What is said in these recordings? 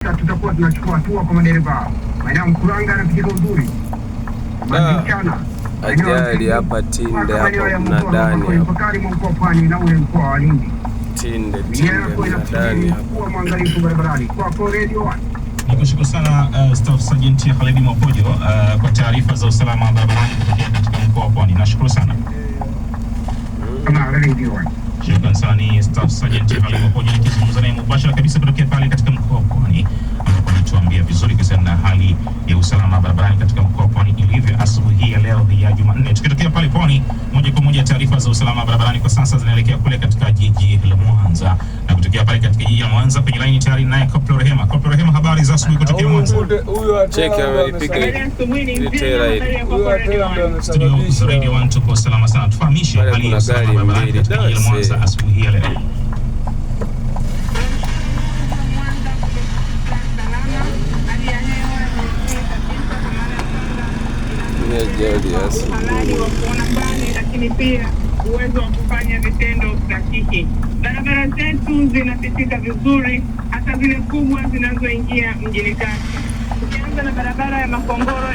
sasa tutakuwa tunachukua hatua kwa madereva. Maeneo Mkuranga anapitika uzuri. Madichana. Ajali hapa Tinde hapo mnadani hapo. Mpakani mwa mkoa Pwani na ule mkoa wa Lindi. Tinde mnadani hapo. Kuwa mwangalifu barabarani. Kwa Radio 1. Nikushukuru sana Staff Sergeant Khalid Mwapojo kwa taarifa za usalama barabarani kutokea katika mkoa wa Pwani. Nashukuru sana. Radio 1. Shukrani sana ni Staff Sergeant Khalid Mwapojo nikizungumza naye mubashara kabisa kutokea pale katika mkoa wa Pwani, ambapo anatuambia vizuri kuhusiana na hali ya usalama barabarani katika mkoa wa Pwani ilivyo asubuhi ya leo ya Jumanne. Tukitokea pale Pwani moja kwa moja, taarifa za usalama barabarani kwa sasa zinaelekea kule katika jiji la Mwanza, na kutokea pale katika jiji la Mwanza kwenye line tayari naye Koplo Rehema. Koplo Rehema, habari za asubuhi kutokea Mwanza. Cheki ameipiga tela ile. Studio Radio 1 tuko salama sana. Tufahamishe hali ya usalama barabarani katika jiji la Mwanza asubuhi ya leo. Halali wa kuona mbali, lakini pia uwezo wa kufanya vitendo sahihi. Barabara zetu zinapitika vizuri, hata zile kubwa zinazoingia mjini kati. Ukianza na barabara ya Makongoro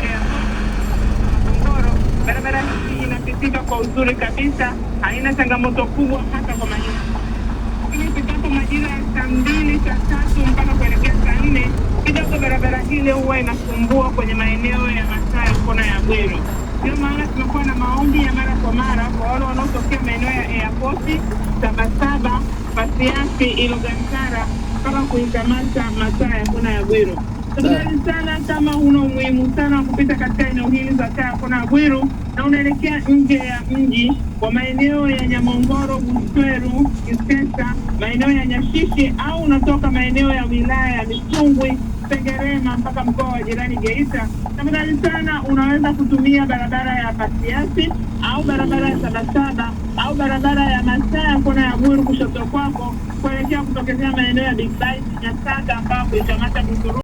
barabara hii inapitika kwa uzuri kabisa, haina changamoto kubwa hata kwa majira. Lakini ifikapo majira ya saa 2, saa 3 mpaka kuelekea saa 4, kidogo barabara hile huwa inasumbua kwenye maeneo ya Masai kona ya Bwero. Ndio maana tunakuwa na maombi ya mara kwa mara kwa wale wanaotokea maeneo ya Airport, Sabasaba, Pasiafi, Ilugantara mpaka kuikamata Masai kona ya Bwero. Tafadhali sana, kama una umuhimu sana kupita katika eneo hili za Masai kona ya Bwero na unaelekea nje ya mji wa maeneo ya Nyamongoro, Busweru, Kisesa, maeneo ya Nyashishi, au unatoka maeneo ya wilaya ya Misungwi, Sengerema mpaka mkoa wa jirani Geita, tafadhali sana unaweza kutumia barabara ya Pasiafi au barabara ya Sabasaba au barabara ya Masai kona ya Bwero kushoto kwako kuelekea kutokezea maeneo ya Big Bite, Nyasaka ambapo ikamata Busuru.